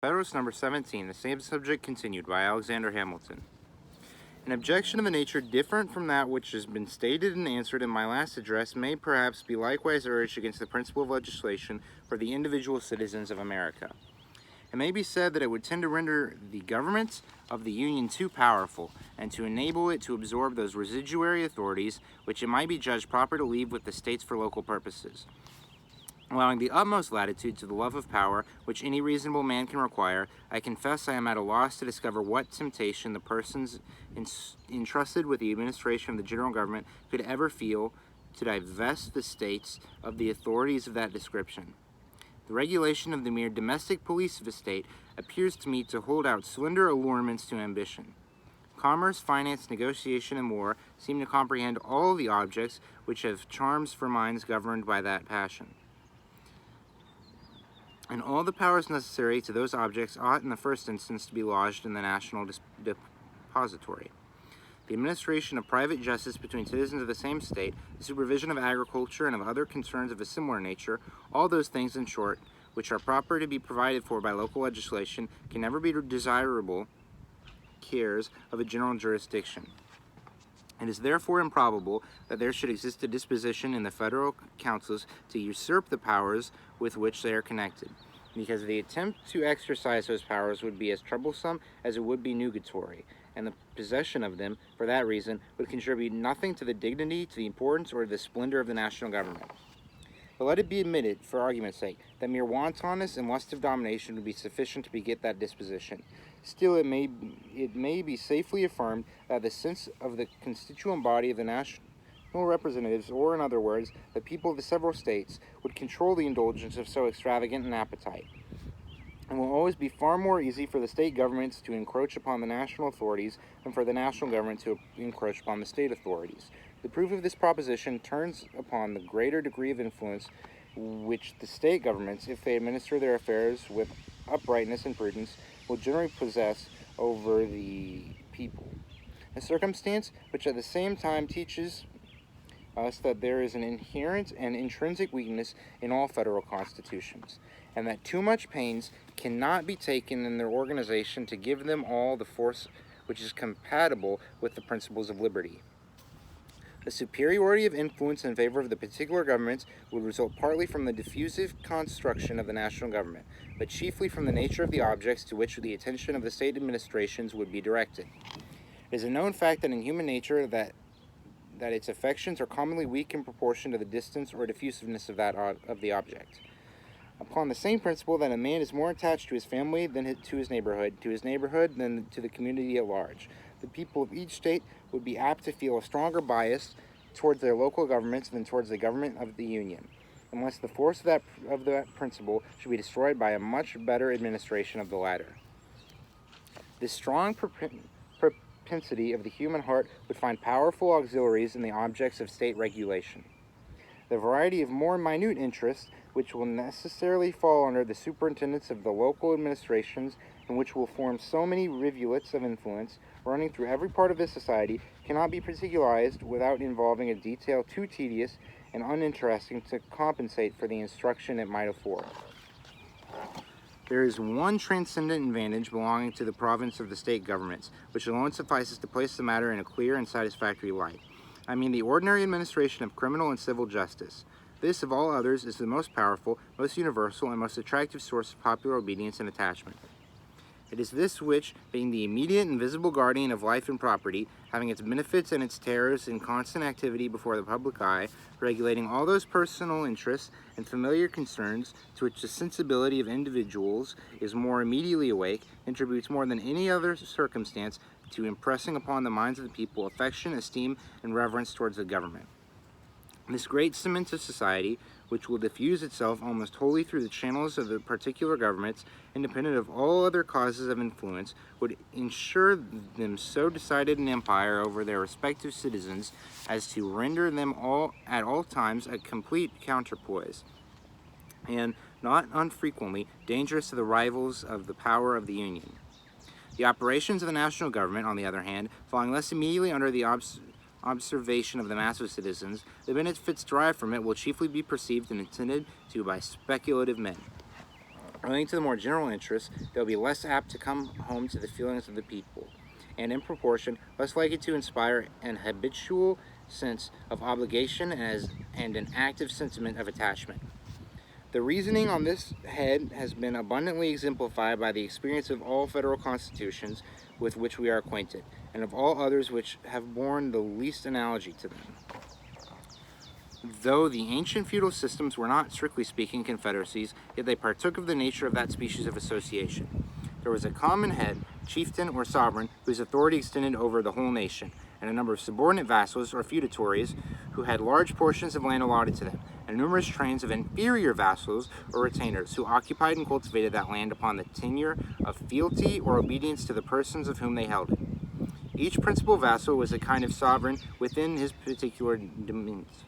Federalist number 17, the same subject continued, by Alexander Hamilton. An objection of a nature different from that which has been stated and answered in my last address may perhaps be likewise urged against the principle of legislation for the individual citizens of America. It may be said that it would tend to render the government of the Union too powerful, and to enable it to absorb those residuary authorities which it might be judged proper to leave with the states for local purposes, allowing the utmost latitude to the love of power which any reasonable man can require. I confess I am at a loss to discover what temptation the persons entrusted with the administration of the general government could ever feel to divest the states of the authorities of that description. The regulation of the mere domestic police of a state appears to me to hold out slender allurements to ambition. Commerce, finance, negotiation, and war seem to comprehend all the objects which have charms for minds governed by that passion. And all the powers necessary to those objects ought in the first instance to be lodged in the national depository. The administration of private justice between citizens of the same state, the supervision of agriculture and of other concerns of a similar nature, all those things, in short, which are proper to be provided for by local legislation, can never be desirable cares of a general jurisdiction. It is therefore improbable that there should exist a disposition in the federal councils to usurp the powers with which they are connected, because the attempt to exercise those powers would be as troublesome as it would be nugatory, and the possession of them, for that reason, would contribute nothing to the dignity, to the importance, or to the splendor of the national government. But let it be admitted, for argument's sake, that mere wantonness and lust of domination would be sufficient to beget that disposition. Still, it may be safely affirmed that the sense of the constituent body of the national representatives, or in other words, the people of the several states, would control the indulgence of so extravagant an appetite, and will always be far more easy for the state governments to encroach upon the national authorities than for the national government to encroach upon the state authorities. The proof of this proposition turns upon the greater degree of influence which the state governments, if they administer their affairs with uprightness and prudence, will generally possess over the people, a circumstance which at the same time teaches us that there is an inherent and intrinsic weakness in all federal constitutions, and that too much pains cannot be taken in their organization to give them all the force which is compatible with the principles of liberty. The superiority of influence in favor of the particular governments would result partly from the diffusive construction of the national government, but chiefly from the nature of the objects to which the attention of the state administrations would be directed. It is a known fact that in human nature that its affections are commonly weak in proportion to the distance or diffusiveness of the object. Upon the same principle that a man is more attached to his family than to his neighborhood than to the community at large, the people of each state would be apt to feel a stronger bias towards their local governments than towards the government of the Union, unless the force of that principle should be destroyed by a much better administration of the latter. This strong propensity of the human heart would find powerful auxiliaries in the objects of state regulation. The variety of more minute interests which will necessarily fall under the superintendence of the local administrations, and which will form so many rivulets of influence running through every part of the society, cannot be particularized without involving a detail too tedious and uninteresting to compensate for the instruction it might afford. There is one transcendent advantage belonging to the province of the state governments, which alone suffices to place the matter in a clear and satisfactory light. I mean the ordinary administration of criminal and civil justice. This, of all others, is the most powerful, most universal, and most attractive source of popular obedience and attachment. It is this which, being the immediate and visible guardian of life and property, having its benefits and its terrors in constant activity before the public eye, regulating all those personal interests and familiar concerns to which the sensibility of individuals is more immediately awake, contributes more than any other circumstance to impressing upon the minds of the people affection, esteem, and reverence towards the government. This great cement of society, which will diffuse itself almost wholly through the channels of the particular governments, independent of all other causes of influence, would ensure them so decided an empire over their respective citizens as to render them all at all times a complete counterpoise, and not unfrequently dangerous to the rivals of the power of the Union. The operations of the national government, on the other hand, falling less immediately under the observation of the mass of citizens, the benefits derived from it will chiefly be perceived and intended to by speculative men. Relating to the more general interests, they will be less apt to come home to the feelings of the people, and in proportion, less likely to inspire an habitual sense of obligation and an active sentiment of attachment. The reasoning on this head has been abundantly exemplified by the experience of all federal constitutions with which we are acquainted, and of all others which have borne the least analogy to them. Though the ancient feudal systems were not, strictly speaking, confederacies, yet they partook of the nature of that species of association. There was a common head, chieftain, or sovereign, whose authority extended over the whole nation, and a number of subordinate vassals, or feudatories, who had large portions of land allotted to them, and numerous trains of inferior vassals, or retainers, who occupied and cultivated that land upon the tenure of fealty or obedience to the persons of whom they held it. Each principal vassal was a kind of sovereign within his particular dominions.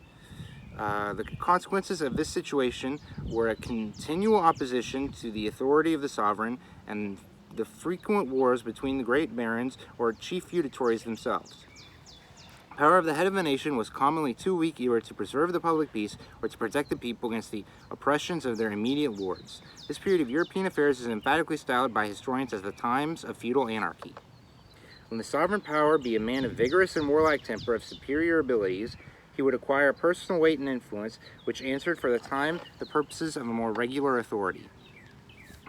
The consequences of this situation were a continual opposition to the authority of the sovereign and the frequent wars between the great barons or chief feudatories themselves. The power of the head of a nation was commonly too weak either to preserve the public peace or to protect the people against the oppressions of their immediate lords. This period of European affairs is emphatically styled by historians as the times of feudal anarchy. When the sovereign power be a man of vigorous and warlike temper, of superior abilities, he would acquire personal weight and influence, which answered for the time the purposes of a more regular authority.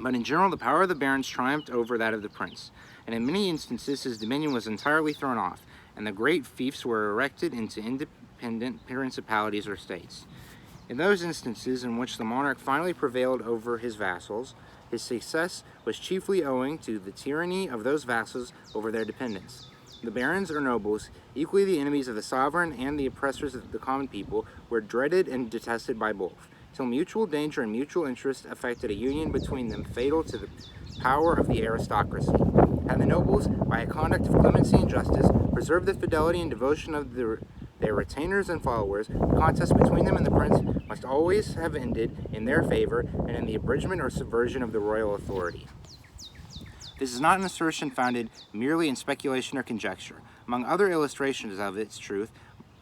But in general, the power of the barons triumphed over that of the prince, and in many instances his dominion was entirely thrown off, and the great fiefs were erected into independent principalities or states. In those instances in which the monarch finally prevailed over his vassals, his success was chiefly owing to the tyranny of those vassals over their dependents. The barons or nobles, equally the enemies of the sovereign and the oppressors of the common people, were dreaded and detested by both, till mutual danger and mutual interest effected a union between them fatal to the power of the aristocracy. And the nobles, by a conduct of clemency and justice, preserved the fidelity and devotion of their retainers and followers, the contest between them and the prince must always have ended in their favor and in the abridgment or subversion of the royal authority. This is not an assertion founded merely in speculation or conjecture. Among other illustrations of its truth,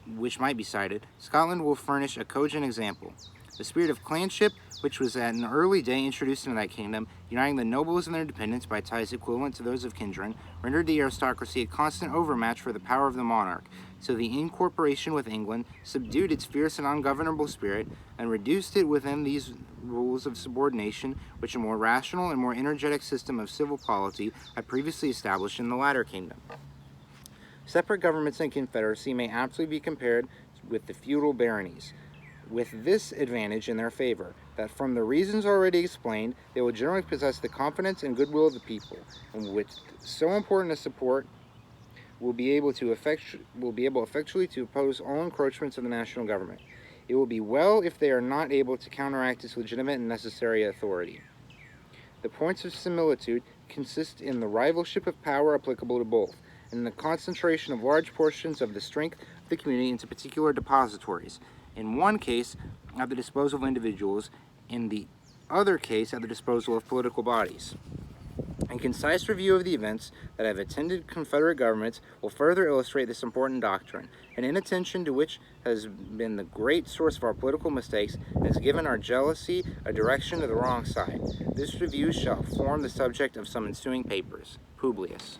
which might be cited, Scotland will furnish a cogent example. The spirit of clanship, which was at an early day introduced into that kingdom, uniting the nobles and their dependents by ties equivalent to those of kindred, rendered the aristocracy a constant overmatch for the power of the monarch, so the incorporation with England subdued its fierce and ungovernable spirit, and reduced it within these rules of subordination which a more rational and more energetic system of civil polity had previously established in the latter kingdom. Separate governments in confederacy may aptly be compared with the feudal baronies, with this advantage in their favor, that from the reasons already explained, they will generally possess the confidence and goodwill of the people, and with so important a support will be able effectually to oppose all encroachments of the national government. It will be well if they are not able to counteract its legitimate and necessary authority. The points of similitude consist in the rivalship of power applicable to both, and in the concentration of large portions of the strength of the community into particular depositories, in one case at the disposal of individuals, in the other case at the disposal of political bodies. A concise review of the events that have attended Confederate governments will further illustrate this important doctrine, an inattention to which has been the great source of our political mistakes and has given our jealousy a direction to the wrong side. This review shall form the subject of some ensuing papers. Publius.